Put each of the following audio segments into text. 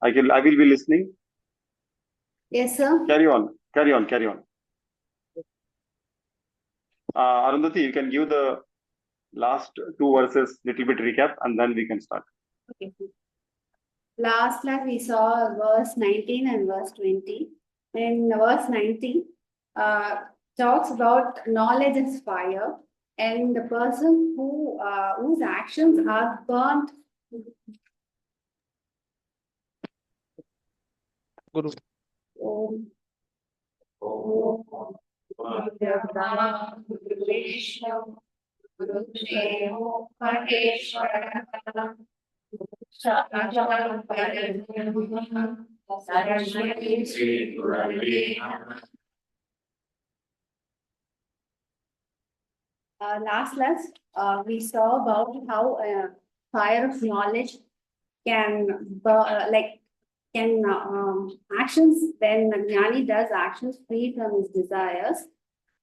I will be listening. Yes, sir. Carry on. Carry on. Carry on. Arundhati, you can give the last two verses, little bit recap, and then we can start. Okay. Last class we saw verse 19 and verse 20. In verse 19, talks about knowledge is fire, and the person whose actions are burnt. Guru. Last class, we saw about how fire of knowledge can actions when Jnani does actions free from his desires,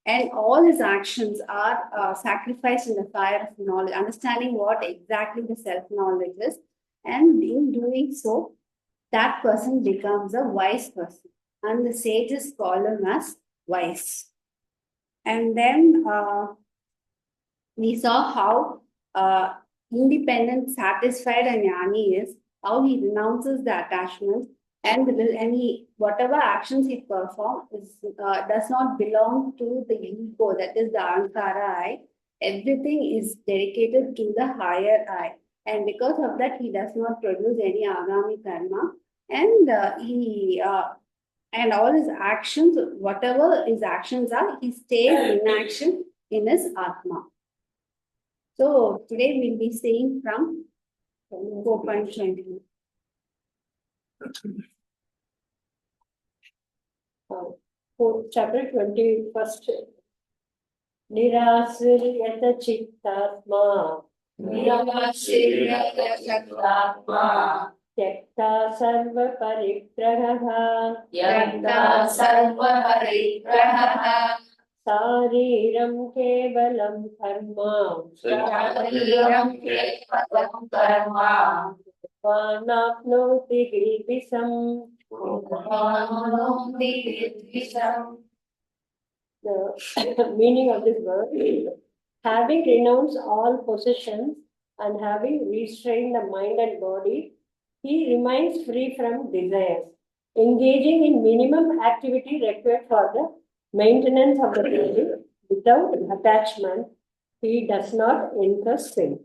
and all his actions are sacrificed in the fire of knowledge, understanding what exactly the self-knowledge is, and in doing so, that person becomes a wise person, and the sages call him as wise. And then we saw how independent, satisfied a jnani is, how he renounces the attachment, and whatever actions he performs does not belong to the ego, that is the ahankara I. Everything is dedicated to the higher I, and because of that, he does not produce any agami karma, and and all his actions, whatever his actions are, he stays in action in his atma. So today we'll be seeing from 4.20. Chapter 21st. Nirasiryata chittatma. Nirasiryata chittatma. Tyakta sarva parigraha. Tyakta sarva parigraha. Sariram kevalam karma. Sariram kevalam karma. Vanapnoti gilvisam. Vanapnoti gilvisam. The meaning of this word is having renounced all possessions and having restrained the mind and body, he remains free from desires, engaging in minimum activity required for the maintenance of the body without attachment. He does not incur sin.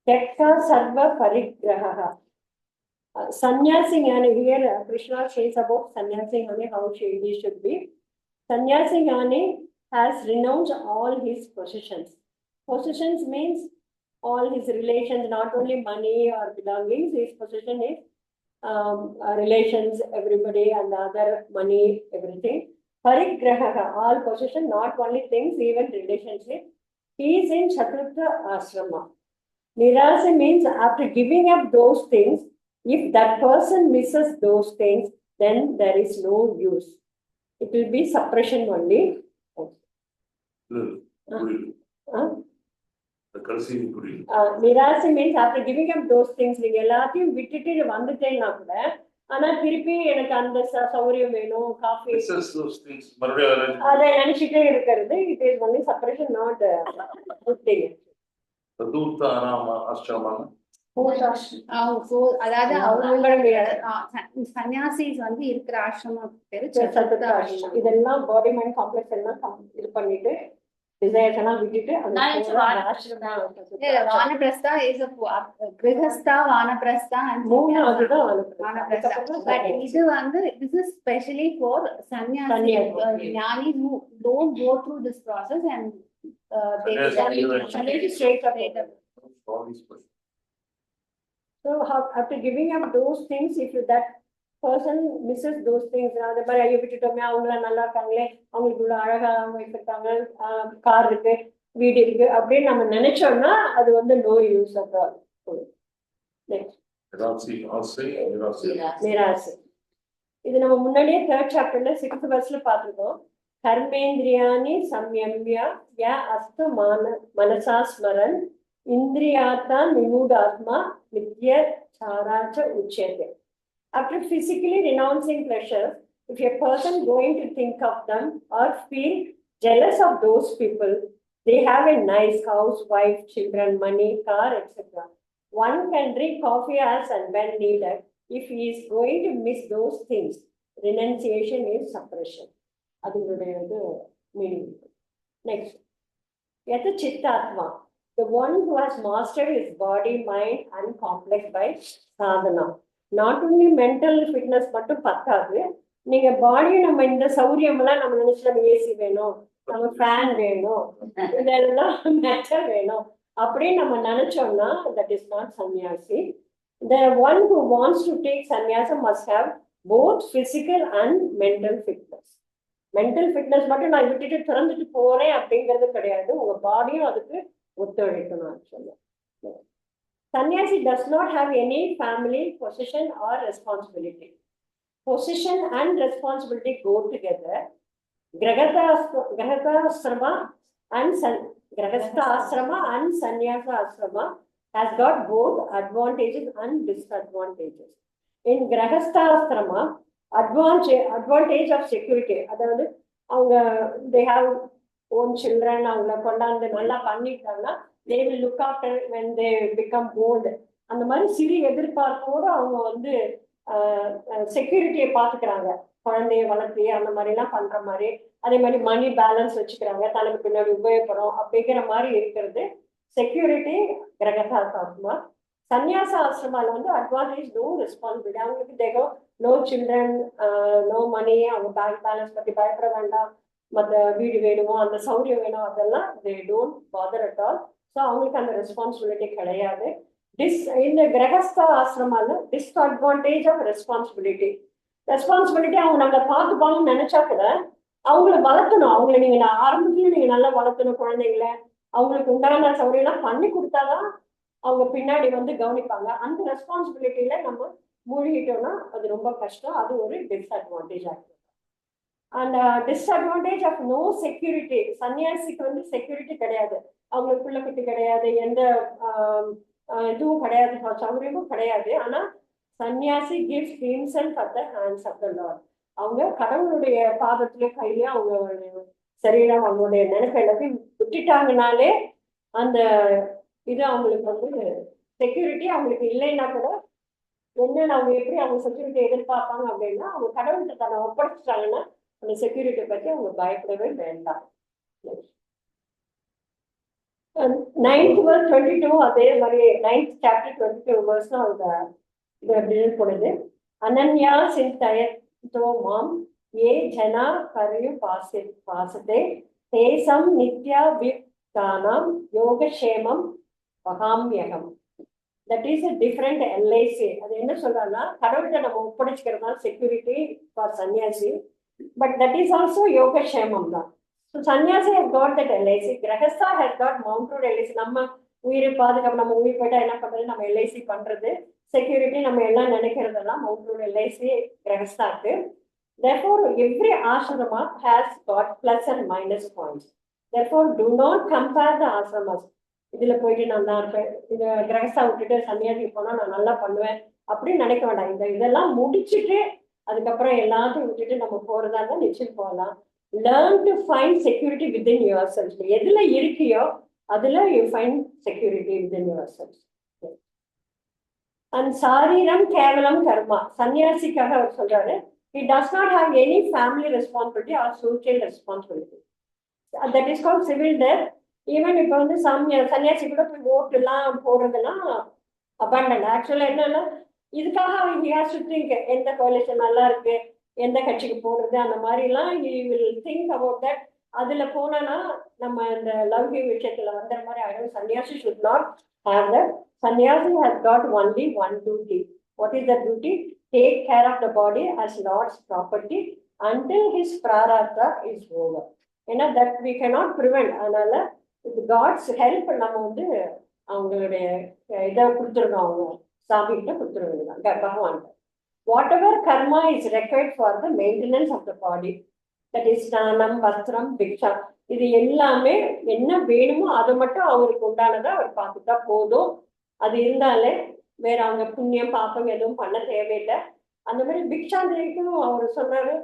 Tyakta sarva parigraha. Sannyasi jnani, here Krishna says about sannyasi jnani, how he should be. Sannyasi jnani has renounced all his possessions. Possessions means all his relations, not only money or belongings. His possession is relations, everybody, and other money, everything. Parigraha, all possession, not only things, even relationship. He is in Chaturtha ashrama. Nirasa means after giving up those things, if that person misses those things, then there is no use. It will be suppression only. Nirasa means after giving up those things, நீங்க எல்லாத்தையும் விட்டுட்டு வந்துட்டேன்னா கூட ஆனா திருப்பி எனக்கு அந்த சௌரியம் வேணும், coffee, அதை நினைச்சிட்டே இருக்கிறது. It is only suppression, not good thing. Sannyasis வந்து இருக்கிற ஆசிரமம் பேரு சதுர்த்த ஆசிரமம். இதெல்லாம் பாடி மைண்ட் காம்ப்ளெக்ஸ் எல்லாம் இது பண்ணிட்டு desires எல்லாம் விட்டுட்டு வானப்பிரஸ்தா is a கிரகஸ்தா வானப்பிரஸ்தா and வானப்பிரஸ்தா. But இது வந்து this is specially for sannyasi jnanis who don't go through this process and they straight up. So after giving up those things, if that person misses those things, அந்த மாதிரி ஐயோ விட்டுட்டோமே, அவங்களாம் நல்லா இருக்காங்களே, அவங்களுக்கு இவ்வளோ அழகா இருக்காங்க, கார் இருக்கு, வீடு இருக்கு அப்படின்னு நம்ம நினைச்சோம்னா அது வந்து நோ யூஸ் ஆஃப் ஆல். நிராசை. இது நம்ம முன்னாடியே 3rd chapterல 6th verseல பார்த்துருக்கோம். கர்மேந்திரியானி சம்யம்யா ய அஸ்து மனசா ஸ்மரன் Indriyata Nimudatma Vidya Characha Uchyate. After physically renouncing pleasure, if a person going to think of them or feel jealous of those people, they have a nice house, wife, children, money, car, etc. One can drink coffee as and when needed. If he is going to miss those things, renunciation is suppression. Adhuடைய meaning. Next. Yata Chittatma, the one who has mastered his body, mind, and complex by sadhana. Not only mental fitness மட்டும் பத்தாது, நீங்க பாடி நம்ம இந்த சௌரியம் எல்லாம் நம்ம நினைச்சு நம்ம AC வேணும், நம்ம ஃபேன் வேணும், இதெல்லாம் மெட்டல் வேணும் அப்படின்னு நம்ம நினைச்சோம்னா that is not sannyasi. The one who wants to take sannyasa must have both physical and mental fitness. Mental fitness மட்டும் நான் விட்டுட்டு திறந்துட்டு போறேன் அப்படிங்கிறது கிடையாது, உங்க பாடியும் அதுக்கு ஒத்துழைக்கணும் ஆக்சுவலா. Sannyasi does not have any family, possession or responsibility. Position and responsibility go together. Grahastha asrama and sannyasa asrama has got both advantages and disadvantages. In Grahastha asrama, advantage of security, அதாவது அவங்க they have own children, அவங்கள கொண்டாந்து நல்லா பண்ணிட்டாங்கன்னா they will look after when they become old. அந்த மாதிரி சிறு எதிர்பார்ப்போடு அவங்க வந்து செக்யூரிட்டியை பார்த்துக்கிறாங்க, குழந்தைய வளர்த்து அந்த மாதிரி எல்லாம் பண்ற மாதிரி. அதே மாதிரி மணி பேலன்ஸ் வச்சுக்கிறாங்க, தனக்கு பின்னாடி உபயோகப்படும் அப்படிங்கிற மாதிரி இருக்கிறது செக்யூரிட்டி கிரகதாத்மா. சன்னியாச ஆசிரமால வந்து அட்வான்டேஜ், நோ ரெஸ்பான்சிபிலிட்டி. அவங்களுக்கு தேகோ நோ சில்ட்ரன், நோ மணி, அவங்க பேங்க் பேலன்ஸ் பத்தி பயப்பட வேண்டாம், மற்ற வீடு வேணுமோ அந்த சௌரியம் வேணும் அதெல்லாம் they don't father at all. So அவங்களுக்கு அந்த ரெஸ்பான்சிபிலிட்டி கிடையாது. இந்த கிரகஸ்த ஆசிரமால டிஸ்அட்வான்டேஜ் ஆஃப் ரெஸ்பான்சிபிலிட்டி. ரெஸ்பான்சிபிலிட்டி அவங்க நம்மளை பார்த்துப்பாங்கன்னு நினைச்சா கூட அவங்கள வளர்த்தணும். அவங்கள நீங்க ஆரம்பத்துலயும் நீங்க நல்லா வளர்த்தணும். குழந்தைங்கள அவங்களுக்கு உண்டான சௌரியெல்லாம் பண்ணி கொடுத்தாதான் அவங்க பின்னாடி வந்து கவனிப்பாங்க. அந்த ரெஸ்பான்சிபிலிட்டியில நம்ம மூழ்கிட்டோம்னா அது ரொம்ப கஷ்டம். அது ஒரு டிஸ்அட்வான்டேஜ் ஆகும். And disadvantage of no security. சன்னியாசிக்கு வந்து செக்யூரிட்டி கிடையாது, அவங்களுக்கு பிள்ளை குட்டி கிடையாது, எந்த இதுவும் கிடையாது, சௌகரியமும் கிடையாது. ஆனா சன்னியாசி gives himself at the hands of the Lord. அவங்க கடவுளுடைய பாதத்திலே கையிலே அவங்க சரீரம் அவங்களுடைய நினைப்பு எல்லாத்தையும் விட்டுட்டாங்கனாலே அந்த இது அவங்களுக்கு வந்து செக்யூரிட்டி அவங்களுக்கு இல்லைன்னா கூட என்ன அவங்க எப்படி அவங்க செக்யூரிட்டி எதிர்பார்ப்பாங்க அப்படின்னா அவங்க கடவுள்கிட்ட தன்னை ஒப்படைச்சிட்டாங்கன்னா அந்த செக்யூரிட்டி பற்றி அவங்க பயப்படவே வேண்டாம். 9th verse 22 அதே மாதிரி 9th chapter 22 verse அவங்க இது போடுது. அனன்யா சிந்தயதோ மாம் ஏ ஜனா கரியு பாசதே தேசம் நித்யா வித்தானாம் யோகக்ஷேமம் வகாம்யகம். That is a different LIC. அது என்ன சொல்றாங்கன்னா கடவுள்கிட்ட நம்ம ஒப்படைச்சிக்கிறதுனால security for sannyasi, but that is also யோகக்ஷேமம் தான். ஸோ சன்னியாசி has got that LIC. கிரகஸ்தா has got mounted LIC. நம்ம உயிரை பாதுகாப்பு, நம்ம உயிர் போயிட்டா என்ன பண்றது, நம்ம LIC பண்றது, செக்யூரிட்டி நம்ம எல்லாம் நினைக்கிறதெல்லாம் mounted LIC கிரகஸ்தாக்கு. Therefore every ashrama has got plus and minus points. Therefore do not compare the ashramas. இதுல போயிட்டு நான் தான் இருப்பேன், இந்த கிரகஸ்தா விட்டுட்டு சன்னியாசி போனா நான் நல்லா பண்ணுவேன் அப்படின்னு நினைக்க வேண்டாம். இதெல்லாம் முடிச்சுட்டு அதுக்கப்புறம் எல்லாத்தையும் விட்டுட்டு நம்ம போறதா இருந்தா நிச்சயம் போகலாம். Learn to find security within yourself. எதுல இருக்கியோ அதுல you find security within yourself. And சாரீரம் கேவலம் கர்மா. சன்னியாசிக்காக அவர் சொல்றாரு, he does not have any family responsibility or social responsibility. That is called civil death. Even இப்போ வந்து சன்னியாசி கூட போய் ஓட்டு எல்லாம் போடுறதெல்லாம் அபாண்டன்ட். ஆக்சுவலா என்னன்னா இதுக்காக he has to think எந்த கோலிஷன் நல்லா இருக்கு, எந்த கட்சிக்கு போடுறது, அந்த மாதிரிலாம் he will think about that. அதுல போனா நம்ம இந்த லவ்கி விஷயத்துல வந்த மாதிரி ஆயிடும். சன்னியாசி should not have that. Sannyasi has got only one duty. What is the duty? Take care of the body as Lord's property until his prarabdha is over. ஏன்னா that we cannot prevent. அதனால with God's help நம்ம வந்து அவங்களுடைய இதை கொடுத்துருக்கோம், அவங்க சாமிகிட்ட கொடுத்துருவாங்க பகவான். Whatever karma is required for the maintenance of the body, that is ஸ்நானம், வஸ்திரம், பிக்ஷா. இது எல்லாமே என்ன வேணுமோ அதை மட்டும் அவருக்கு உண்டானதை அவர் பார்த்துட்டா போதும். அது இருந்தாலே வேற அவங்க புண்ணியம் பாப்பம் எதுவும் பண்ண தேவையில்லை. அந்த மாதிரி பிக்ஷாந்திரிக்கும் அவர் சொன்னாரு,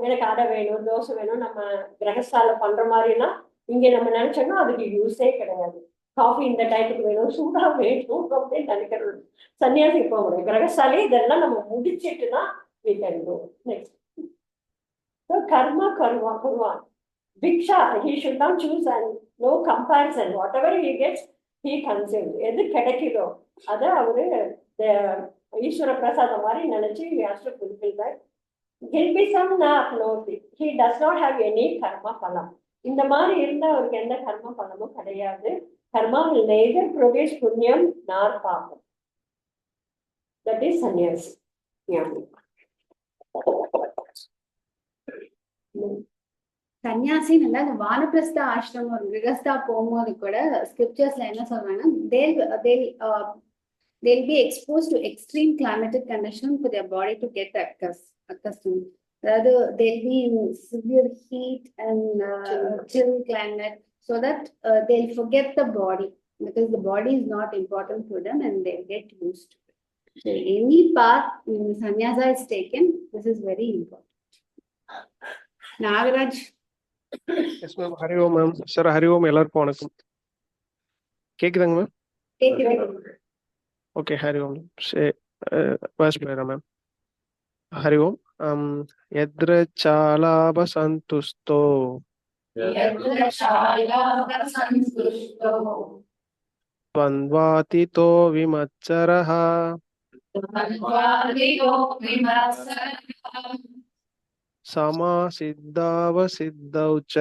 எனக்கு அடை வேணும், தோசை வேணும், நம்ம கிரகஸ்தால பண்ற மாதிரிலாம் இங்க நம்ம நினைச்சோம்னா அதுக்கு யூஸே கிடையாது. காஃபி இந்த டைத்துக்கு வேணும், சூடா வேணும் அப்படின்னு நினைக்கிறது சன்னியாசி போக முடியும். கிரகஸ்தாலே இதெல்லாம் நம்ம முடிச்சிட்டு தான் we can go. Next. So karma kurvan. Bhiksha, he should not choose and no comparison. Whatever he gets, he consumes. எது கிடைக்குதோ அதை அவரு ஈஸ்வர பிரசாதம் மாதிரி நினைச்சு he has to fulfill that. Gilbisam na apnoti. He does not have any karma phalam. இந்த மாதிரி இருந்தா அவருக்கு எந்த கர்ம பலமும் கிடையாது. Karma will neither produce punyam nor papam. That is sannyasi. Yeah. சன்னியாசின்னு இல்ல, அந்த வானப்பிரஸ்த ஆசிரமம் ஒரு கிரகஸ்தா போகும்போது கூட ஸ்கிரிப்சர்ஸ்ல என்ன சொல்றாங்கன்னா, they'll be exposed to extreme climatic conditions for their body to get accustomed. Rather, they'll be in severe heat and chill climate, so that they'll forget the body, because the body is not important to them and they'll get used to it. So any path sannyasa is taken, this is very important. Nagaraj. Yes ma'am. Hari Om ma'am. Sir Hari Om. எல்லாருக்கும் வணக்கம். கேக்குதாங்க ma'am? Okay. Hari Om. First para ma'am. Hari Om. யத்ரச்சாலாப சந்துஷ்டோ த்வந்த்வாதிதோ விமத்சரஹ சமா சித்தாவ சித்தௌ ச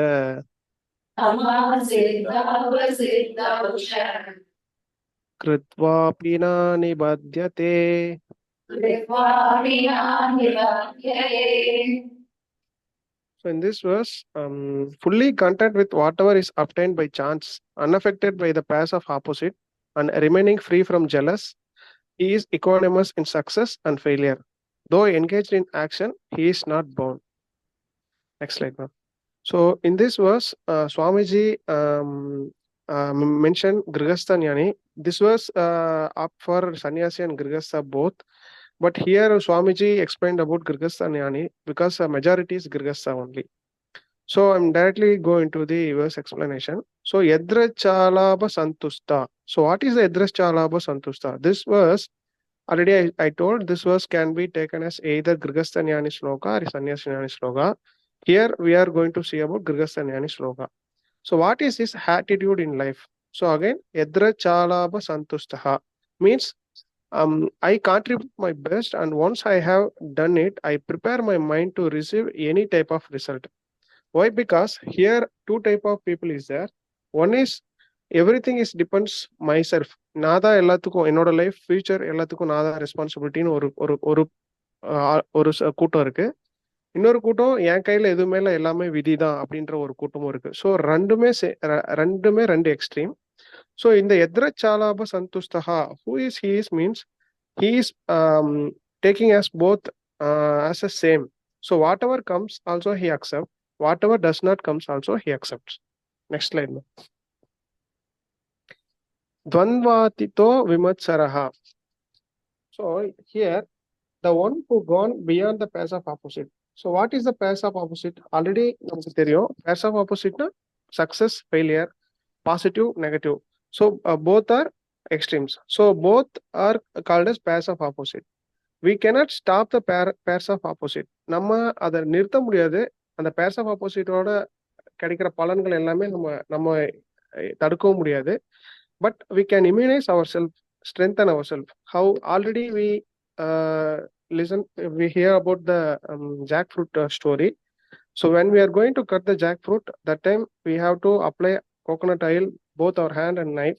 கிருத்வாபி ந நிபத்யதே. So in this verse, fully content with whatever is obtained by chance, unaffected by the pass of opposite, and remaining free from jealous, he is equanimous in success and failure. Though engaged in action, he is not bound. Next slide, ma'am. So in this verse, Swamiji mentioned Grihastha Jnani. This was up for Sannyasi and Grihastha both. But here Swamiji explained about Grihastha Jnani because a majority is Grihastha only. So I'm directly going to the verse explanation. So Yadrachalabha Santusta. So what is the Yadrachalabha Santusta? This verse, already I told, this verse can be taken as either Grihastha Jnani Shloka or Sannyasi Jnani Shloka. Here we are going to see about Grihastha Jnani Shloka. So what is his attitude in life? So again, Yadrachalabha Santustaha means I contribute my best, and once I have done it, I prepare my mind to receive any type of result. Why? Because here two type of people is there. One is everything is depends myself. Nada எல்லாத்துக்கும் என்னோட life future எல்லாத்துக்கும் நாதா ரெஸ்பான்சிபிலிட்டின்னு ஒரு கூட்டம் இருக்கு. இன்னொரு கூட்டம் என் கையில எதுவுமே இல்லை, எல்லாமே விதி தான் அப்படின்ற ஒரு கூட்டமும் இருக்கு. ஸோ ரெண்டுமே ரெண்டு extreme. So in the Yadrachalabha Santustaha, who is he is means he is taking as both as a same. So whatever comes also he accepts, whatever does not comes also he accepts. Next slide. Dvandvatito vimatsaraha. So here the one who gone beyond the pass of opposite. So what is the pass of opposite? Already நமக்கு தெரியும். Pass of opposite na success, failure, positive, negative. So both are extremes. So both are called as pairs of opposite. We cannot stop the pairs of opposite. நம்ம அதை நிறுத்த முடியாது. அந்த pairs of opposite ஓட கிடைக்கிற பலன்கள் எல்லாமே நம்ம தடுக்கவும் முடியாது. But we can immunize ourselves, strengthen ourselves. How already we hear about the jackfruit story. So when we are going to cut the jackfruit, that time we have to apply coconut oil, both our hand and knife.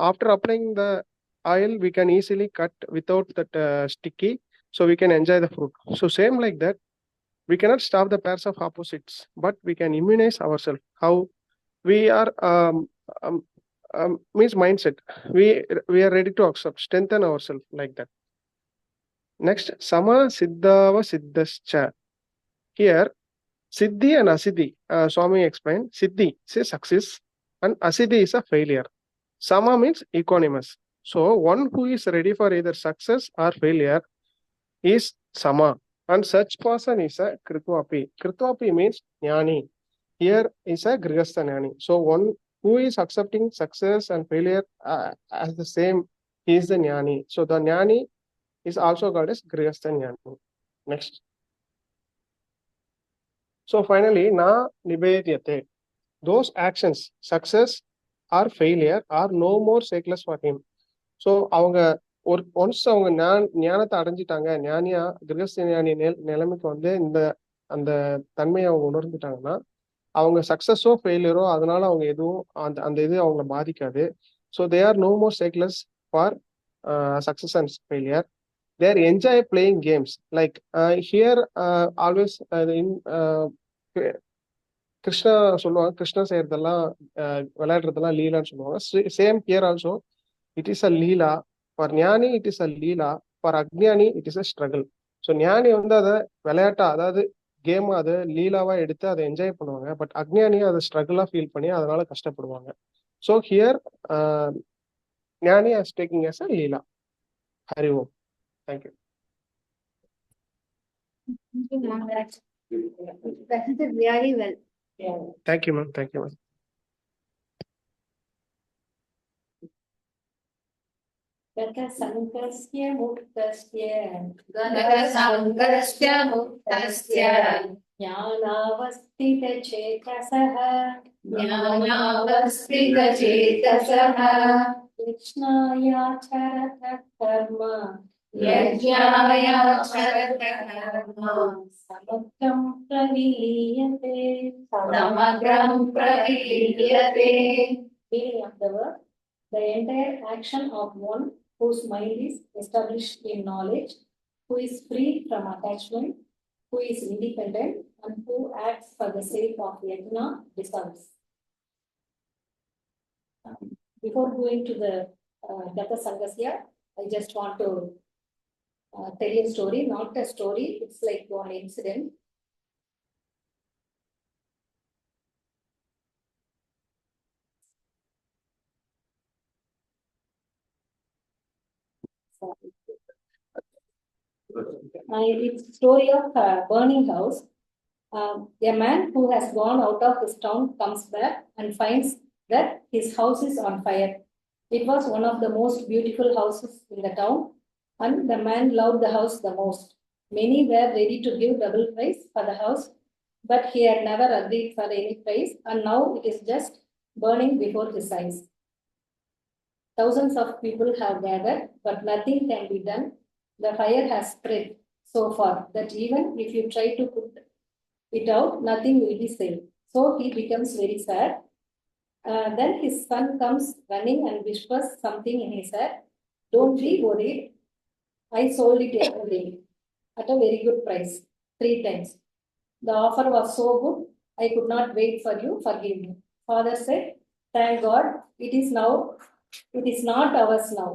After applying the oil, we can easily cut without that sticky, so we can enjoy the fruit. So same like that, we cannot stop the pairs of opposites, but we can immunize ourselves. How? We are means mindset. We are ready to accept, strengthen ourselves like that. Next, Sama Siddhava Siddhascha. Here, Siddhi and Asiddhi, Swami explained, Siddhi is a success and Asiddhi is a failure. Sama means equanimous. So one who is ready for either success or failure is Sama. And such person is a Kritvapi. Kritvapi means Jnani. Here is a Grihastha Jnani. So one who is accepting success and failure as the same, he is the Jnani. So the Jnani is also called as Grihastha Jnani. Next. So finally, na nivedyate. Those actions, success or failure, are no more sackless for him. So அவங்க once அவங்க ஞானத்தை அடைஞ்சிட்டாங்க, ஞானியா கிரகஸ்த ஞானி நிலைமைக்கு வந்து அந்த தன்மையை அவங்க உணர்ந்துட்டாங்கன்னா, அவங்க சக்சஸோ ஃபெயிலியரோ அதனால அவங்க எதுவும் அந்த இது அவங்களை பாதிக்காது. So they are no more cycles for success and failure. they enjoy playing games like here always in Krishna சொல்லுவாங்க, கிருஷ்ணா செய்யறதெல்லாம் விளையாடுறதெல்லாம் லீலான்னு சொல்லுவாங்க. Same here also it is a leela. For ஞானி it is a leela. For அக்ஞானி it is a struggle. So ஞானி வந்து அதை விளையாட்டா, அதாவது கேம் அதை லீலாவா எடுத்து அதை என்ஜாய் பண்ணுவாங்க. பட் அக்ஞானி அதை ஸ்ட்ரகிளா ஃபீல் பண்ணி அதனால கஷ்டப்படுவாங்க. ஸோ ஹியர் ஞானி as taking as a leela. Hari Om. Thank you. Presented very well. Thank you ma'am. Thank you ma'am. गतसङ्गस्य मुक्तस्य गतसङ्गस्य मुक्तस्य ज्ञानावस्थितचेतसः ज्ञानावस्थितचेतसः यज्ञायाचरतः कर्म यज्ञायाचरतः कर्म समग्रं प्रविलीयते. समग्रं प्रविलीयते. Meaning of the word: the entire action of one whose mind is established in knowledge, who is free from attachment, who is independent, and who acts for the sake of yajna deserves. Before going to the Gata Sangasya, I just want to tell you a story, not a story, it's like one incident. It's a story of a burning house. A man who has gone out of his town comes back and finds that his house is on fire. It was one of the most beautiful houses in the town, and the man loved the house the most. Many were ready to give double price for the house, but he had never agreed for any price, and now it is just burning before his eyes. Thousands of people have gathered, but nothing can be done. The fire has spread so far that even if you try to put it out, nothing will be saved. So he becomes very sad. Then his son comes running and whispers something in his head. Don't be worried. I sold it yesterday at a very good price, 3 times. The offer was so good, I could not wait for you. Forgive me. Father said, thank God, it is not ours now.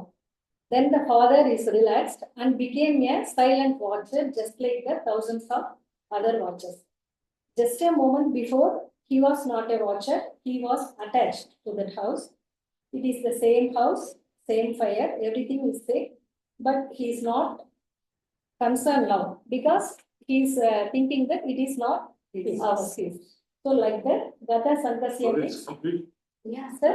Then the father is relaxed and became a silent watcher, just like the thousands of other watchers. Just a moment before, he was not a watcher, he was attached to that house. It is the same house, same fire, everything is safe, but he is not concerned now because he is thinking that it is not our faith. So like that, Gata Sangasya means. Yeah, sir.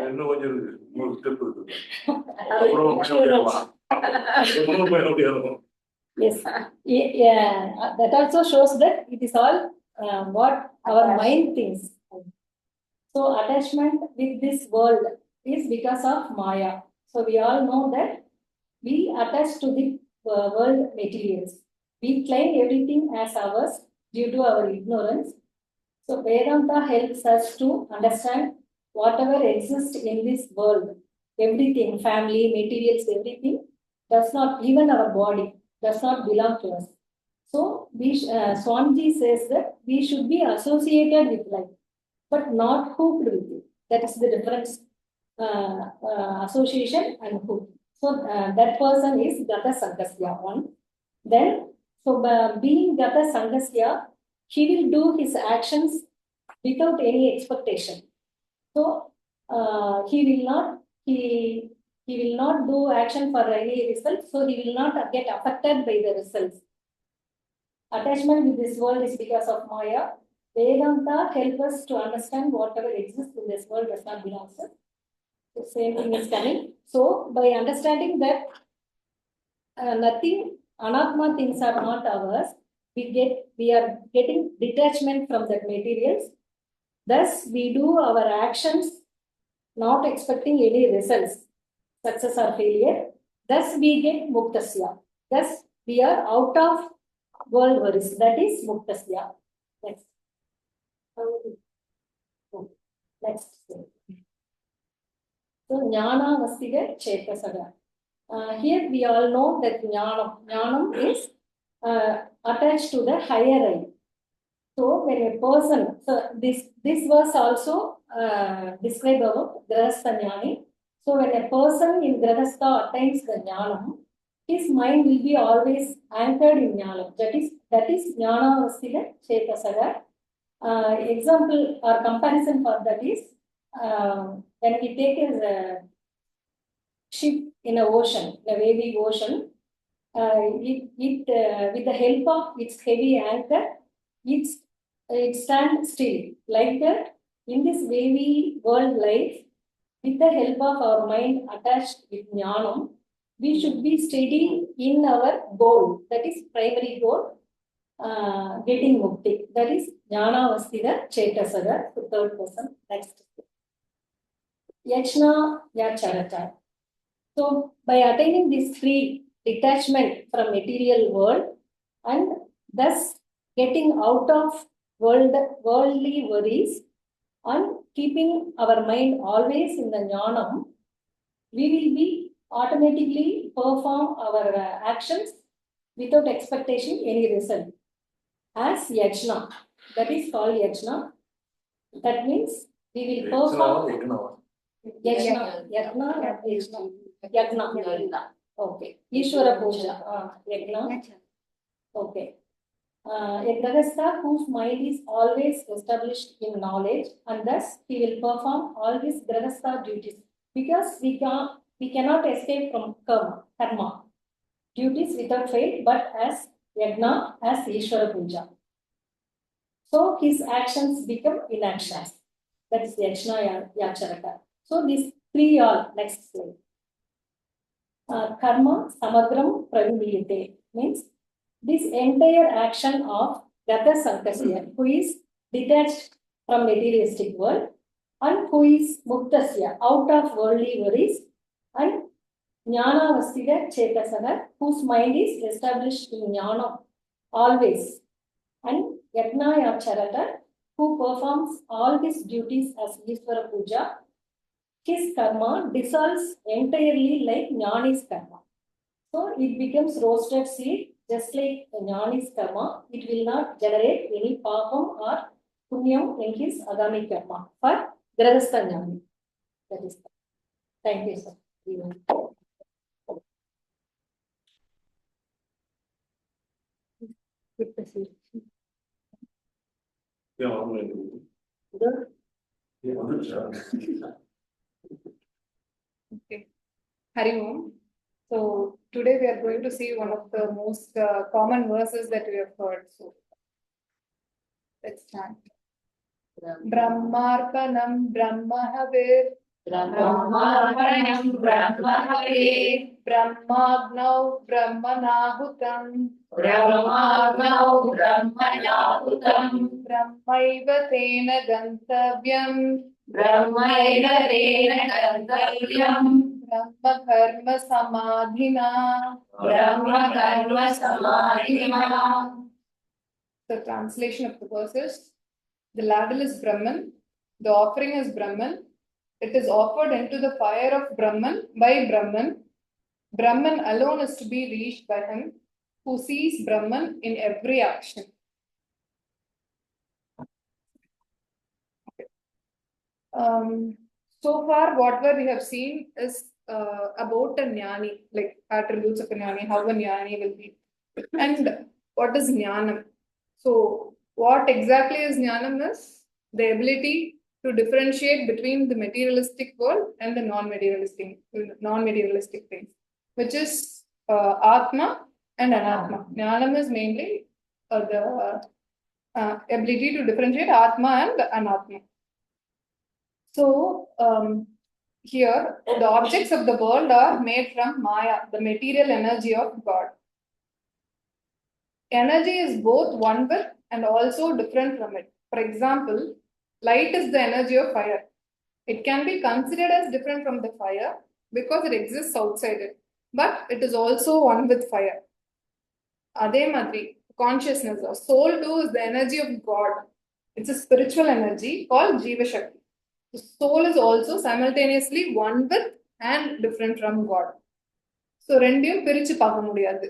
Yes, yeah, that also shows that it is all what our mind thinks. So attachment with this world is because of Maya. So we all know that we attach to the world materials. We claim everything as ours due to our ignorance. So Vedanta helps us to understand whatever exists in this world, everything, family, materials, everything, does not, even our body, does not belong to us. So Swamiji says that we should be associated with life, but not hooked with it. That is the difference, association and hook. So that person is Gata Sangasya one. Then, so being Gata Sangasya, he will do his actions without any expectation. So he will not do action for any result, so he will not get affected by the results. Attachment with this world is because of Maya. Vedanta helps us to understand whatever exists in this world does not belong to us. The same thing is coming. So by understanding that nothing, anatma things are not ours, we are getting detachment from that materials. Thus, we do our actions not expecting any results, success or failure. Thus, we get muktasya. Thus, we are out of world worries. That is muktasya. Next. Next. So, jnana vastiga chetasaga. Here we all know that jnanam is attached to the higher eye. So when a person, so this verse also describe about grahastha jnani. So when a person in grahastha attains the jnanam, his mind will be always anchored in jnanam. That is jnana vastiga chetasaga. Example or comparison for that is when we take a ship in an ocean, in a wavy ocean, with the help of its heavy anchor, it stands still. Like that, in this wavy world life, with the help of our mind attached with jnanam, we should be steady in our goal. That is primary goal, getting mukti. That is jnana vastida chetasaga, the third person. Next. Yajna yacharata. So by attaining these three, detachment from material world and thus getting out of worldly worries and keeping our mind always in the jnanam, we will be automatically perform our actions without expectation any result. As yajna, that is called yajna. That means we will perform yajna. Okay. Ishvara puja. Yajna. Okay. A grahastha whose mind is always established in knowledge and thus he will perform all his grahastha duties because we cannot escape from karma duties without fail, but as yajna, as Ishvara puja. So his actions become inactions. That is yajna yacharaka. So these three are next slide. Karma samagram praviliyate means this entire action of Gata Sankasya, who is detached from materialistic world and who is Muktasya, out of worldly worries, and Jnana Vastiga Chetasaga, whose mind is established in Jnana always, and Yajna Yacharata, who performs all his duties as Ishvara Puja. His karma dissolves entirely like Jnani's karma. So it becomes roasted seed, just like Jnani's karma. It will not generate any papam or punyam in his agami karma for grahastha jnani. That is that. Thank you, sir. Okay. Hari Om. So today we are going to see one of the most common verses that we have heard. So let's start. Brahmarpanam Brahmahavir Brahmarpanam Brahmahave Brahmagnau Brahmanahutam Brahmagnau Brahmanahutam Brahmaiva Tena Gantavyam Brahmaina Tena Gantavyam Brahma Karma Samadhina. Brahma Karma Samadhina. The translation of the verses: the ladle is Brahman, the offering is Brahman, it is offered into the fire of Brahman by Brahman. Brahman alone is to be reached by him who sees Brahman in every action. So far, whatever we have seen is about a jnani, like attributes of a jnani, how a jnani will be, and what is jnanam. So What exactly is Jnanam is the ability to differentiate between the materialistic world and the non-materialistic things, which is Atma and Anatma. Jnanam is mainly the ability to differentiate Atma and Anatma. So here, the objects of the world are made from Maya, the material energy of God. Energy is both one with and also different from it. For example, light is the energy of fire. It can be considered as different from the fire because it exists outside it, but it is also one with fire. Adhe madri, consciousness or soul too is the energy of God. It's a spiritual energy called Jiva Shakti. The soul is also simultaneously one with and different from God. So ரெண்டையும் பிரிச்சு பார்க்க முடியாது.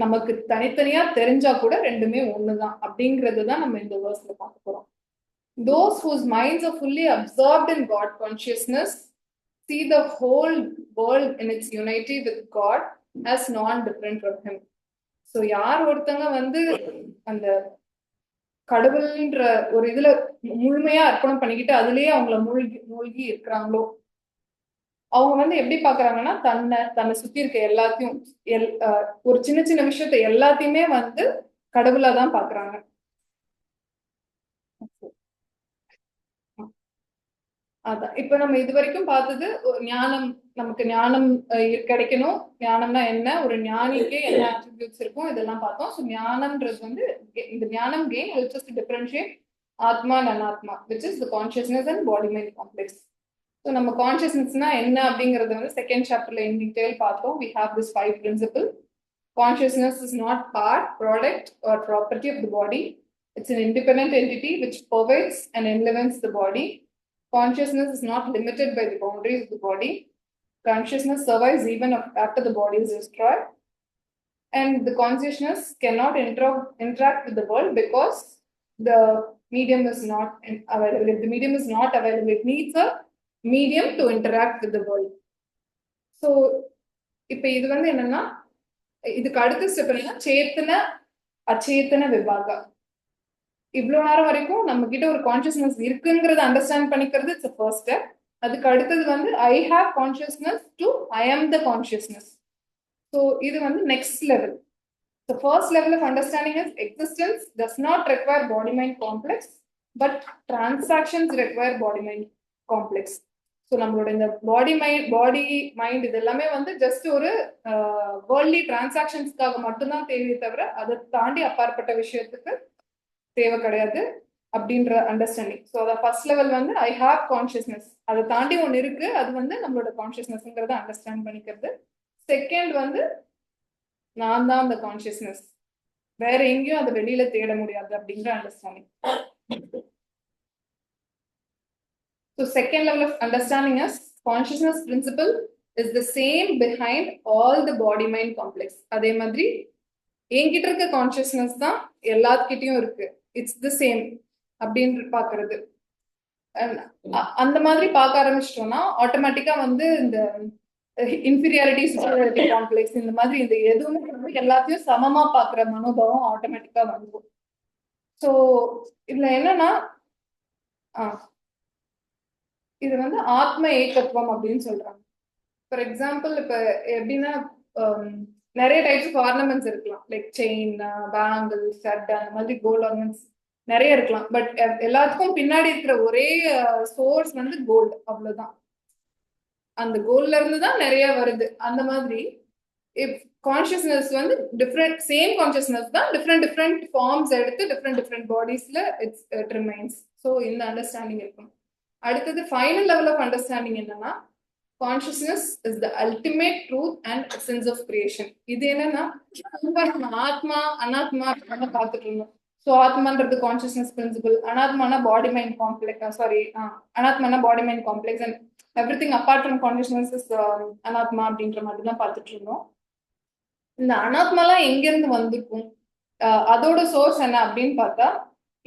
நமக்கு தனித்தனியா தெரிஞ்சா கூட ரெண்டுமே ஒண்ணுதான் அப்படிங்கிறது தான் நம்ம இந்த வேர்ஸ்ல பார்க்க போறோம். Those whose minds are fully absorbed in God consciousness see the whole world in its unity with God as non-different from Him. So யார் ஒருத்தங்க வந்து அந்த கடவுள்ன்ற ஒரு இதுல முழுமையா அர்ப்பணம் பண்ணிக்கிட்டு அதுலயே அவங்கள மூழ்கி இருக்கிறாங்களோ அவங்க வந்து எப்படி பாக்குறாங்கன்னா தன்னை சுத்தி இருக்க எல்லாத்தையும் ஒரு சின்ன சின்ன விஷயத்த எல்லாத்தையுமே வந்து கடவுளா தான் பாக்குறாங்க. அதான் இப்ப நம்ம இது வரைக்கும் பார்த்தது ஞானம், நமக்கு ஞானம் கிடைக்கணும். ஞானம்னா என்ன, ஒரு ஞானிக்கு என்ன அட்ரிபியூட்ஸ் இருக்கும், இதெல்லாம் பார்த்தோம். ஸோ ஞானம்ன்றது வந்து இந்த ஞானம் gain helps us to differentiate ஆத்மா அண்ட் அனாத்மா, which is the consciousness and body mind complex. So நம்ம கான்சியஸ்னஸ்னா என்ன அப்படிங்கறத வந்து செகண்ட் சாப்டர்ல இன் டீடைல் பார்த்தோம். We have this 5 principle. Consciousness is not part, product or property of the body. It's an independent entity which pervades and enlivens the body. Consciousness is not limited by the boundaries of the body. Consciousness survives even after the body is destroyed. And the consciousness cannot interact with the world because the medium is not available. If the medium is not available, it needs a medium to interact with the world. So, இப்ப இது வந்து என்னன்னா, இதுக்கு அடுத்த step என்னன்னா சேத்தன அச்சேத்தன விபாகா. இவ்வளவு நேரம் வரைக்கும் நம்ம கிட்ட ஒரு கான்சியஸ்னஸ் இருக்குங்கிறத அண்டர்ஸ்டாண்ட் பண்ணிக்கிறது இட்ஸ் ஃபர்ஸ்ட் ஸ்டெப். அதுக்கு அடுத்தது வந்து I have consciousness to I am the consciousness. So இது வந்து next level. The first level of understanding is existence does not require body mind complex, but transactions require body mind complex. So நம்மளோட இந்த body mind இது எல்லாமே வந்து just ஒரு worldly டிரான்சாக்ஷன்ஸ்க்காக மட்டும்தான் தேவையே தவிர அதை தாண்டி அப்பாற்பட்ட விஷயத்துக்கு தேவை கிடையாது அப்படின்ற அண்டர்ஸ்டாண்டிங். ஸோ அதை ஃபர்ஸ்ட் லெவல் வந்து ஐ ஹாவ் கான்சியஸ்னஸ், அதை தாண்டி ஒன்று இருக்கு, அது வந்து நம்மளோட கான்சியஸ்னஸ்ங்கிறத அண்டர்ஸ்டாண்ட் பண்ணிக்கிறது. செகண்ட் வந்து நான் தான் அந்த கான்சியஸ்னஸ், வேற எங்கேயும் அதை வெளியில தேட முடியாது அப்படிங்கிற understanding. So second level of understanding is consciousness principle is the same behind all the body mind complex. அதே மாதிரி என்கிட்ட இருக்க கான்சியஸ்னஸ் தான் எல்லாத்துக்கிட்டையும் இருக்கு, இட்ஸ் தி சேம் அப்படின்னு பாக்குறது. அந்த மாதிரி பார்க்க ஆரம்பிச்சிட்டோம்னா ஆட்டோமேட்டிக்கா வந்து இந்த இன்ஃபீரியாரிட்டி சுப்பீரியாரிட்டி காம்ப்ளெக்ஸ் இந்த மாதிரி இந்த எதுவுமே எல்லாத்தையும் சமமா பாக்குற மனோபாவம் ஆட்டோமேட்டிக்கா வந்துடும். ஸோ இதுல என்னன்னா இது வந்து ஆத்ம ஏகத்துவம் அப்படின்னு சொல்றாங்க. ஃபார் எக்ஸாம்பிள் இப்ப எப்படின்னா நிறைய டைப்ஸ் ஆஃப் ஆர்னமெண்ட்ஸ் இருக்கலாம், லைக் செயின், பேங்கிள், ஸ்டட், அந்த மாதிரி கோல்ட் ஆர்னமெண்ட்ஸ் நிறைய இருக்கலாம். பட் எல்லாத்துக்கும் பின்னாடி இருக்கிற ஒரே சோர்ஸ் வந்து கோல்டு, அவ்வளவுதான். அந்த கோல்ட்ல இருந்து தான் நிறைய வருது. அந்த மாதிரி கான்சியஸ்னஸ் வந்து டிஃப்ரெண்ட் சேம் கான்சியஸ்னஸ் தான் டிஃப்ரெண்ட் ஃபார்ம்ஸ் எடுத்து டிஃப்ரெண்ட் பாடிஸ்ல இட் ரிமைன்ஸ். ஸோ இந்த அண்டர்ஸ்டாண்டிங் இருக்கும். அடுத்தது ஃபைனல் லெவல் ஆஃப் அண்டர்ஸ்டாண்டிங் என்னன்னா consciousness is the ultimate truth and essence of creation. இது என்னன்னா ஆத்மா அனாத்மா அப்படின்னு பார்த்துட்டு இருந்தோம். ஸோ ஆத்மான்றது கான்சியஸ்னஸ் பிரின்சிபிள், அனாத்மானா பாடி மைண்ட் காம்ப்ளெக்ஸ், அனாத்மானா body mind complex and everything apart from consciousness is அனாத்மா அப்படின்ற மாதிரி தான் பார்த்துட்டு இருந்தோம். இந்த அனாத்மாலாம் எங்கிருந்து வந்திருக்கும், அதோட சோர்ஸ் என்ன அப்படின்னு பார்த்தா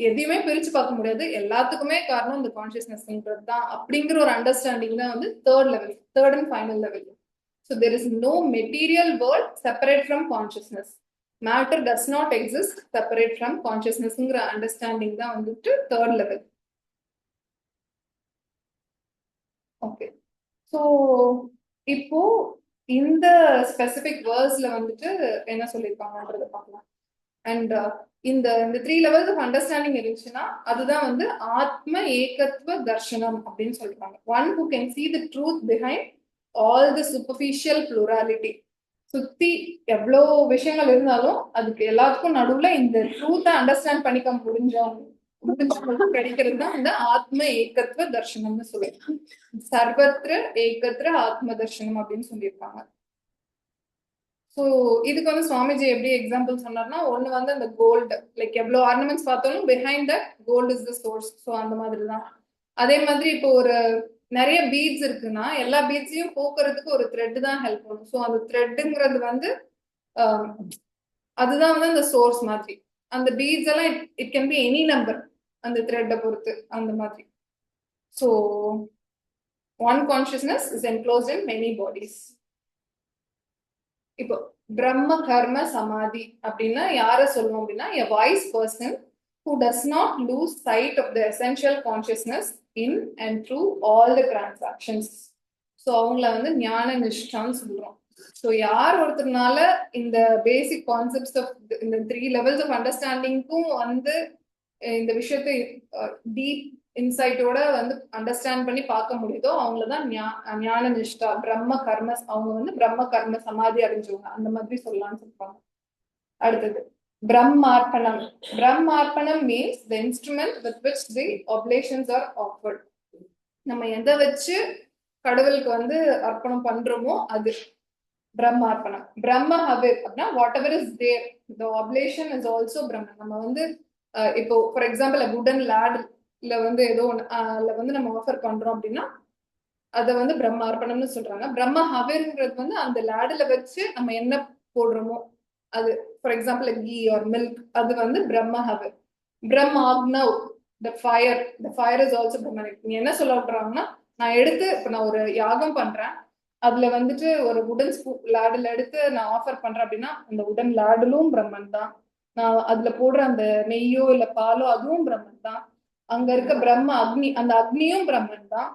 எதையுமே பிரிச்சு பார்க்க முடியாது, எல்லாத்துக்குமே காரணம் இந்த கான்சியஸ்னஸ்ன்றது தான் அப்படிங்கிற ஒரு அண்டர்ஸ்டாண்டிங் தான் வந்து third and final level. So there is no material world separate from consciousness. matter does not exist separate from consciousnessங்கிற அண்டர்ஸ்டாண்டிங் தான் வந்துட்டு தேர்ட் லெவல். ஓகே, ஸோ இப்போ இந்த ஸ்பெசிபிக் வேர்ஸ்ல வந்துட்டு என்ன சொல்லியிருப்பாங்கன்றத பார்க்கலாம். அண்ட் இந்த 3 levels ஆஃப் அண்டர்ஸ்டாண்டிங் இருந்துச்சுன்னா அதுதான் வந்து ஆத்ம ஏகத்துவ தர்ஷனம் அப்படின்னு சொல்றாங்க. One who can see the truth behind all the superficial plurality. சுத்தி எவ்வளோ விஷயங்கள் இருந்தாலும் அதுக்கு எல்லாத்துக்கும் நடுவுல இந்த ட்ரூத்தை அண்டர்ஸ்டாண்ட் பண்ணிக்க முடிஞ்சவங்க கிடைக்கிறது தான் இந்த ஆத்ம ஏகத்துவ தர்ஷனம்னு சொல்லியிருக்காங்க. சர்வத்திர ஏகத்திர ஆத்ம தர்ஷனம் அப்படின்னு சொல்லியிருக்காங்க. ஸோ இதுக்கு வந்து சுவாமிஜி எப்படி எக்ஸாம்பிள் சொன்னார்னா, ஒன்று வந்து அந்த கோல்டு, லைக் எவ்வளோ ஆர்னமெண்ட்ஸ் பார்த்தாலும் behind the gold is the source. So அந்த மாதிரி தான். அதே மாதிரி இப்போ ஒரு நிறைய பீட்ஸ் இருக்குன்னா எல்லா பீட்ஸையும் போக்குறதுக்கு ஒரு த்ரெட் தான் ஹெல்ப் பண்ணும். ஸோ அந்த த்ரெட்டுங்கிறது வந்து அதுதான் வந்து அந்த சோர்ஸ் மாதிரி. அந்த பீட்ஸ் எல்லாம் it can be any number அந்த த்ரெட்டை பொறுத்து அந்த மாதிரி. So one consciousness is enclosed in many bodies. இப்போ பிரம்ம கர்ம சமாதி அப்படின்னா யார சொல்லுவோம் அப்படின்னா, a wise person who does not lose sight of the essential consciousness in and through all the transactions. So அவங்கள வந்து ஞான நிஷ்டான்னு சொல்றோம். ஸோ யார் ஒருத்தர்னால இந்த பேசிக் கான்செப்ட்ஸ் ஆஃப் இந்த 3 levels ஆஃப் அண்டர்ஸ்டாண்டிங்க்கும் வந்து இந்த விஷயத்தை டீப் இன்சைட்டோட வந்து அண்டர்ஸ்டாண்ட் பண்ணி பார்க்க முடியுதோ அவங்களதான் ஞான நிஷ்டா பிரம்ம கர்ம, அவங்க வந்து பிரம்ம கர்ம சமாதி அடைஞ்சவங்க அந்த மாதிரி சொல்லலாம்னு சொல்றாங்க. அடுத்தது பிரம்மார்ப்பணம். பிரம்மார்ப்பணம் means the instrument with which the oblations are offered. நம்ம எதை வச்சு கடவுளுக்கு வந்து அர்ப்பணம் பண்றோமோ அது பிரம்மார்ப்பணம். பிரம்ம ஹவிர் அப்படின்னா whatever is there the oblation is also பிரம்ம. நம்ம வந்து இப்போ ஃபார் எக்ஸாம்பிள் வுடன் லேட்ல வந்து ஏதோ ஒன்று வந்து நம்ம ஆஃபர் பண்றோம் அப்படின்னா அதை வந்து பிரம்ம அர்ப்பணம்னு சொல்றாங்க. பிரம்ம ஹவிர்ங்கிறது வந்து அந்த லேடில் வச்சு நம்ம என்ன போடுறோமோ அது, for example ghee or milk, அது வந்து பிரம்ம ஹவிர். பிரம்ம ஆக்னவ், த ஃபயர் இஸ் ஆல்சோ பிரம்ம. நீ என்ன சொல்ல விடுறாங்கன்னா, நான் எடுத்து இப்போ நான் ஒரு யாகம் பண்றேன், அதுல வந்துட்டு ஒரு உடன் லேடில் எடுத்து நான் ஆஃபர் பண்றேன் அப்படின்னா அந்த உடன் லேடிலும் பிரம்மன் தான். நான் அதுல போடுற அந்த நெய்யோ இல்ல பாலோ அதுவும் பிரம்மன் தான். அங்க இருக்க பிரம்ம அக்னி, அந்த அக்னியும் பிரம்மன் தான்.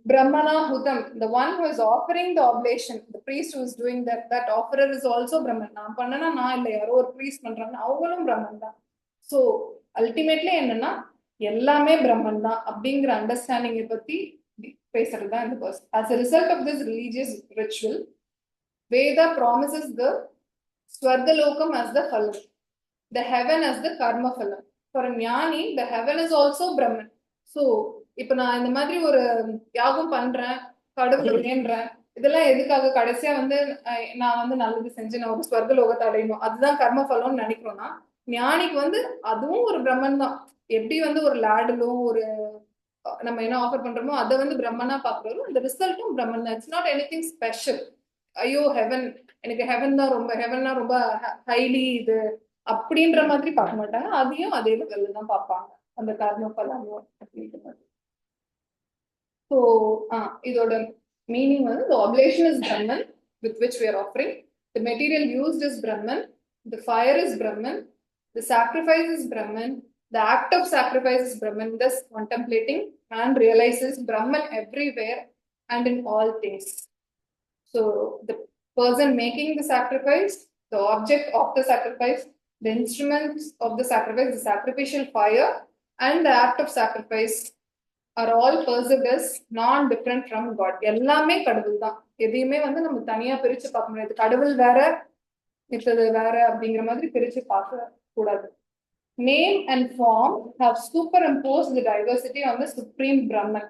பிரம்மனா ஹுதம், the one who is offering the oblation, the priest who is doing that offerer is also பிரம்மன். நான் பண்ணனா நான் இல்லை, யாரோ ஒரு priest பண்றாங்க அவங்களும் பிரம்மன் தான். ஸோ அல்டிமேட்லி என்னன்னா எல்லாமே பிரம்மன் தான் அப்படிங்கிற அண்டர்ஸ்டாண்டிங்கை பத்தி பேசுறது தான் இந்த purse. As a result of this religious ritual, Veda promises the Swargalokam as the phalam, the heaven as the karma phalam. For a ஞானி the heaven is also Brahman. So இப்ப நான் இந்த மாதிரி ஒரு யாகம் பண்றேன், கடவுள் வேண்டேன், இதெல்லாம் எதுக்காக? கடைசியா வந்து நான் வந்து நல்லது செஞ்சு நான் ஒரு ஸ்வர்கலோகத்தை அடையணும், அதுதான் கர்ம பலம்னு நினைக்கிறோம்னா, ஞானிக்கு வந்து அதுவும் ஒரு பிரம்மன் தான். எப்படி வந்து ஒரு லேடிலும் ஒரு நம்ம என்ன ஆஃபர் பண்றோமோ அதை வந்து பிரம்மனா பாக்குறோம், அந்த ரிசல்ட்டும் பிரம்மன் தான். It's not anything special. ஐயோ ஹெவன், எனக்கு ஹெவன் தான் ரொம்ப, ஹெவன்னா ரொம்ப ஹைலி இது அப்படின்ற மாதிரி பார்க்க மாட்டாங்க. அதையும் அதே லெவல்ல தான் பார்ப்பாங்க, அந்த கர்ம பலமோ அப்படின்ற மாதிரி. ஸோ இதோட மீனிங் வந்து the oblation is Brahman with which we are offering, the material used is Brahman, the fire is Brahman, the sacrifice is Brahman, the act of sacrifice is Brahman. Thus contemplating and realizes Brahman everywhere and in all things. So the person making the sacrifice, the object of the sacrifice, the instruments of the sacrifice, the sacrificial fire and the act of sacrifice are all perceived as non-different from God. எல்லாமே கடவுள் தான். எதையுமே வந்து நம்ம தனியா பிரிச்சு பார்க்க முடியாது. கடவுள் வேற, மித்தது வேற அப்படிங்கிற மாதிரி பிரிச்சு பார்க்க கூடாது. Name and form have superimposed the diversity on the supreme Brahman.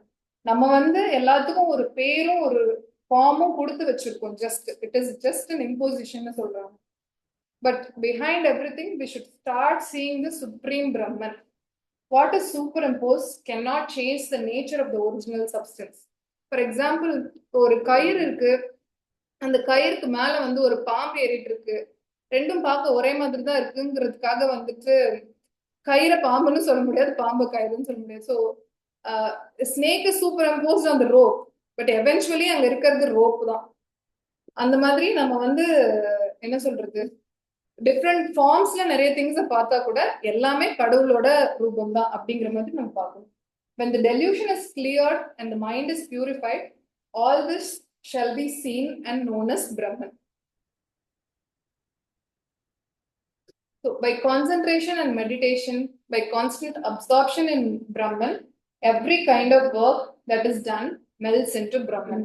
நம்ம வந்து எல்லாத்துக்கும் ஒரு பேரும் ஒரு ஃபார்மும் கொடுத்து வச்சிருக்கோம். It is just an imposition சொல்றாங்க. But behind everything we should start seeing the supreme Brahman. What is superimposed cannot change the nature of the original substance. For example, ஒரு கயிறு இருக்கு, அந்த கயிறுக்கு மேல வந்து ஒரு பாம்பு ஏறிட்டு இருக்கு, ரெண்டும் பார்க்க ஒரே மாதிரி தான் இருக்குங்கிறதுக்காக வந்துட்டு கயிறை பாம்புன்னு சொல்ல முடியாது, பாம்பு கயிறுன்னு சொல்ல முடியாது. So snake is superimposed on the rope, but eventually அங்க இருக்கிறது ரோப் தான். அந்த மாதிரி நம்ம வந்து என்ன சொல்றது, டிஃப்ரெண்ட் ஃபார்ம்ஸ்ல நிறைய திங்ஸை பார்த்தா கூட எல்லாமே கடவுளோட ரூபம் தான் அப்படிங்கிற மாதிரி நம்ம பார்க்கணும். When the delusion is cleared and the mind is purified, all this shall be seen and known as Brahman. So by concentration and meditation, by constant absorption in Brahman, every kind of work that is done melts into Brahman.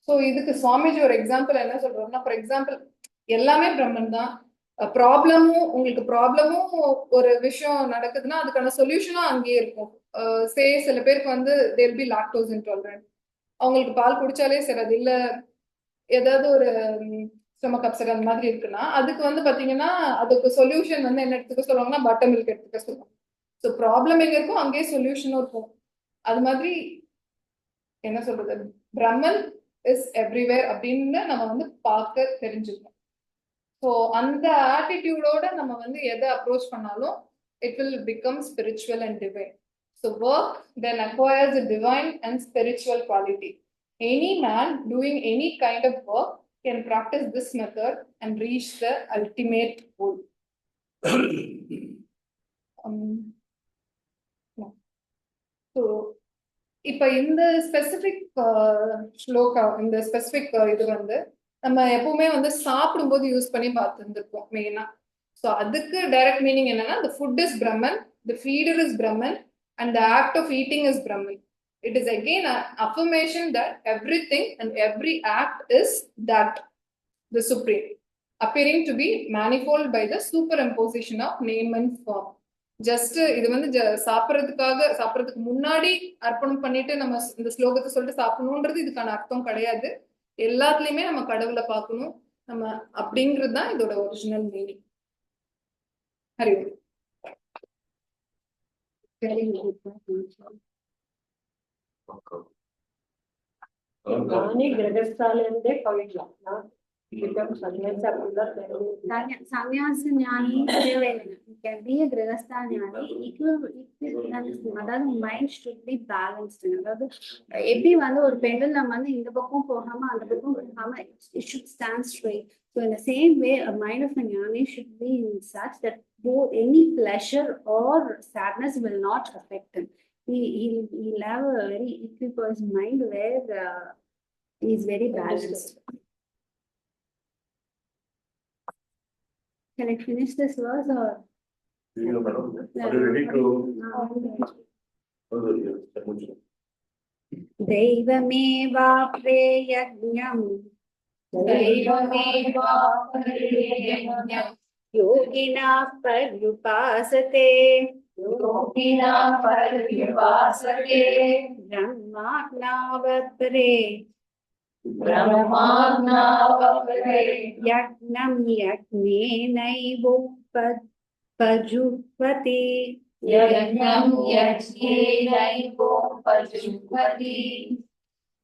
So இதுக்கு சுவாமிஜி ஒரு example என்ன சொல்றாருன்னா, for example எல்லாமே பிரம்மன் தான். உங்களுக்கு ப்ராப்ளமும் ஒரு விஷயம் நடக்குதுன்னா அதுக்கான சொல்யூஷனும் அங்கேயே இருக்கும். சில பேருக்கு வந்து தேல் பி லாக்டோஸ் இன்டாலரன்ட், அவங்களுக்கு பால் குடிச்சாலே சரி அது இல்லை, ஏதாவது ஒரு ஸ்டொமக் அப்செட் அந்த மாதிரி இருக்குன்னா அதுக்கு வந்து பாத்தீங்கன்னா அதுக்கு சொல்யூஷன் வந்து என்ன எடுத்துக்க சொல்லுவாங்கன்னா பட்டர் மில்க் எடுத்துக்க சொல்லுவாங்க. ஸோ ப்ராப்ளம் எங்க இருக்கும் அங்கேயே சொல்யூஷனும் இருக்கும். அது மாதிரி என்ன சொல்றது, பிரம்மன் இஸ் எவ்ரிவேர் அப்படின்னு நம்ம வந்து பார்க்க தெரிஞ்சுக்கணும். ஸோ அந்த ஆட்டிடியூடோட நம்ம வந்து எதை அப்ரோச் பண்ணாலும் it will become spiritual and divine. So work then acquires a divine and spiritual quality. Any man doing any kind of work can practice this method and reach the ultimate goal. So இப்ப இந்த specific shloka, இந்த specific இது வந்து நம்ம எப்பவுமே வந்து சாப்பிடும்போது use பண்ணி பார்த்துருந்துருப்போம் மெயினா. ஸோ அதுக்கு டைரக்ட் மீனிங் என்னன்னா, the food is Brahman, the feeder is Brahman, and the act of eating is Brahman. It is again an affirmation that everything and every act is that, the supreme, appearing to be manifold by the superimposition of name and form. Just இது வந்து சாப்பிட்றதுக்கு முன்னாடி அர்ப்பணம் பண்ணிட்டு நம்ம இந்த ஸ்லோகத்தை சொல்லிட்டு சாப்பிடணுன்றது இதுக்கான அர்த்தம் கிடையாது. எல்லாத்துலயுமே நம்ம கடவுளை பார்க்கணும் நம்ம அப்படிங்கிறது தான் இதோட ஒரிஜினல் மீனிங். ஹரி நானே கிரகஸ்தாலே போயிடலாம். சன்னியாசி ஞானி can be a grihastha ஞானி. அதாவது மைண்ட் should be balanced. அதாவது எப்படி வந்து ஒரு பெண்டலம் வந்து இந்த பக்கம் போகாம அந்த பக்கம் போகாம it should stand straight. So in the same way, a mind of a ஞானி should be in such that both any pleasure or sadness will not affect him. He'll have a very equipoise mind where he is very balanced. Can I finish this verse or? Are you ready to? Devamevapre yajñam yogina paryupasate brahmagnavapre yajnam yajnenaivopajuhvati.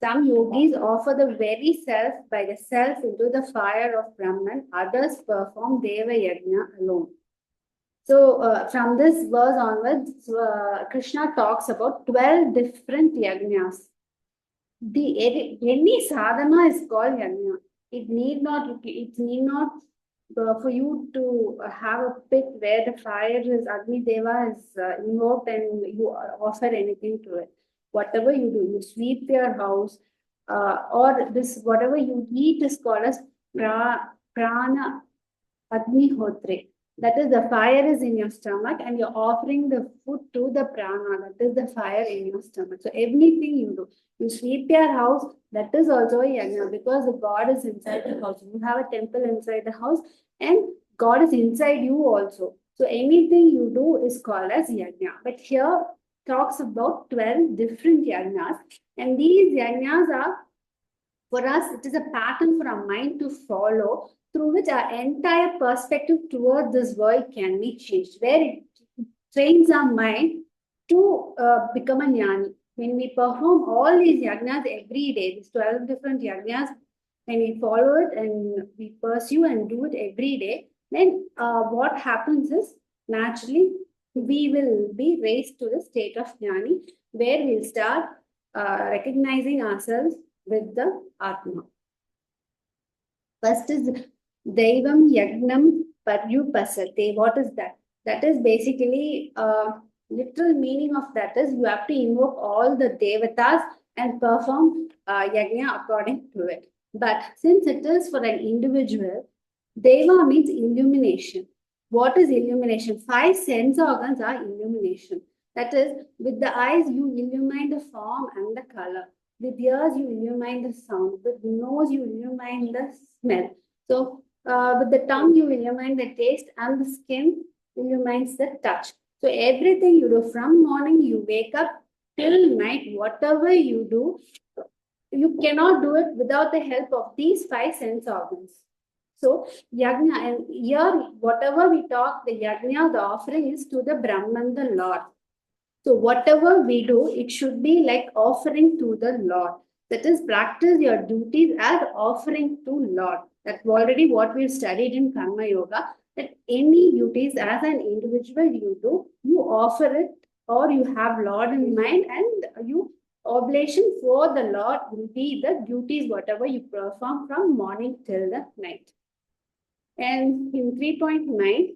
Some yogis offer the very self by the self into the fire of Brahman. Others perform Deva Yajna alone. So from this verse onwards, Krishna talks about 12 different yajnas. Any sadhana is called yajna. It need not for you to have a pit where the fire is Agni Deva is invoked and you offer anything to it. Whatever you do, you sweep your house, or this whatever you eat is called as prana agnihotre. That is, the fire is in your stomach and you're offering the food to the prana. That is the fire in your stomach. So everything you do, you sweep your house, that is also a yajna, because the God is inside the house. You have a temple inside the house and God is inside you also. So anything you do is called as yajna. But here talks about 12 different yajnas, and these yajnas are, for us, it is a pattern for our mind to follow, through which our entire perspective towards this world can be changed, where it trains our mind to become a jnani. When we perform all these yajnas every day, these 12 different yajnas, when we follow it and we pursue and do it every day, then what happens is, naturally, we will be raised to the state of jnani, where we'll start recognizing ourselves with the Atma. First is Devam Yagnam Paryupasate. What is that? That is basically literal meaning of that is you have to invoke all the devatas and perform yajna according to it. But since it is for an individual, deva means illumination. What is illumination? 5 sense organs are illumination. That is, with the eyes you illumine the form and the color. With ears you illumine the sound. With nose you illumine the smell. So with the tongue you illumine the taste, and the skin illumines the touch. So everything you do from morning you wake up till night, whatever you do, you cannot do it without the help of these 5 sense organs. So yajna, and here whatever we talk, the yajna, the offering is to the Brahman, the Lord. So whatever we do, it should be like offering to the Lord. That is, practice your duties as offering to Lord. That's already what we've studied in Karma Yoga. That any duties as an individual you do, you offer it, or you have Lord in mind, and you oblation for the Lord will be the duties whatever you perform from morning till the night. And in 3.9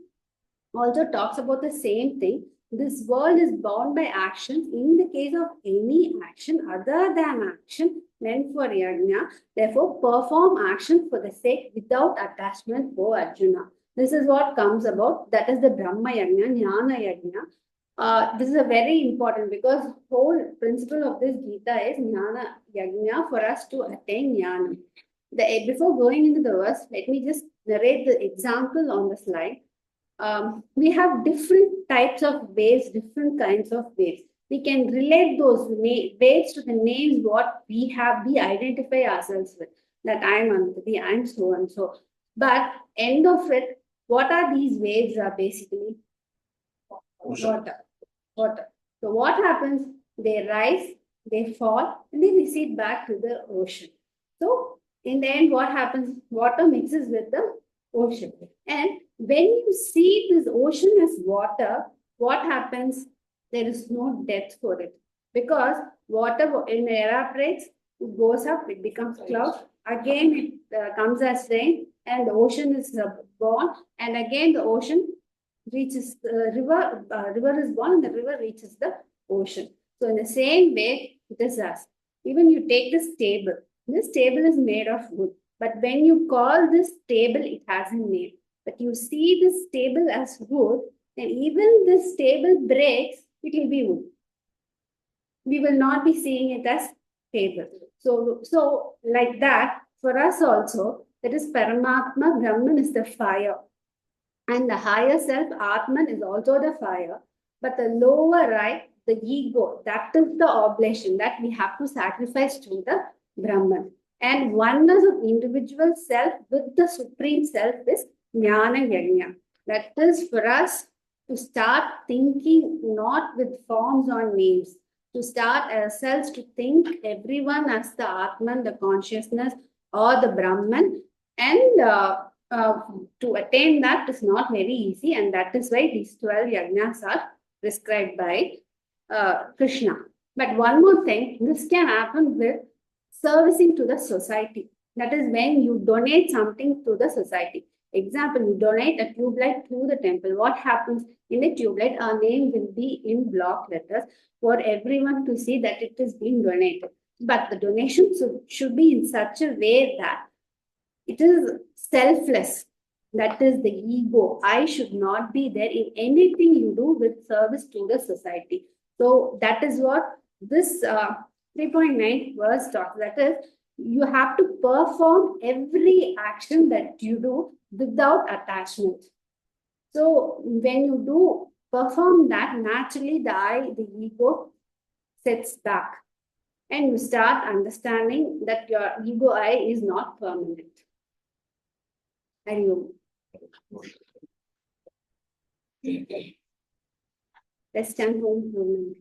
also talks about the same thing. This world is bound by actions. In the case of any action other than action meant for yajna, therefore perform action for the sake without attachment, O Arjuna. This is what comes about. That is the Brahma Yajna, Jnana Yajna. This is a very important, because whole principle of this Gita is Jnana Yajna for us to attain Jnana. Before going into the verse, let me just narrate the example on the slide. We have different types of waves, different kinds of waves. We can relate those waves to the names what we have, we identify ourselves with. That I am Anupati, I am so and so. But end of it, what are these waves are basically? Water. Water. So what happens? They rise, they fall, and they recede back to the ocean. So in the end, what happens? Water mixes with the ocean. And when you see this ocean as water, what happens? There is no depth for it, because water evaporates, it goes up, it becomes cloud. Again, it comes as rain, and the ocean is born, and again the ocean reaches the river. River is born, and the river reaches the ocean. So in the same way, it is us. Even you take this table. This table is made of wood, but when you call this table, it has a name. But you see this table as wood, then even this table breaks, it will be wood. We will not be seeing it as table. So like that, for us also, that is Paramatma, Brahman is the fire. And the higher self, Atman, is also the fire. But the lower right, the ego, that is the oblation that we have to sacrifice to the Brahman. And oneness of individual self with the supreme self is Jnana Yajna. That is for us to start thinking not with forms or names, to start ourselves to think everyone as the Atman, the consciousness, or the Brahman. And to attain that is not very easy, and that is why these 12 yajnas are prescribed by Krishna. But one more thing, this can happen with servicing to the society. That is when you donate something to the society. Example, you donate a tube light to the temple. What happens in the tube light? Our name will be in block letters for everyone to see that it is being donated. But the donation should be in such a way that it is selfless. That is the ego. I should not be there in anything you do with service to the society. So that is what this 3.9 verse talks. That is, you have to perform every action that you do without attachment. So when you do perform that, naturally the ego sets back. And you start understanding that your ego I is not permanent. And you let's stand home movement.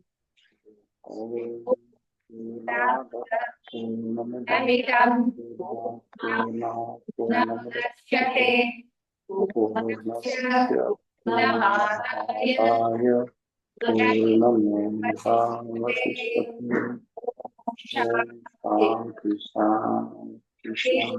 Krishna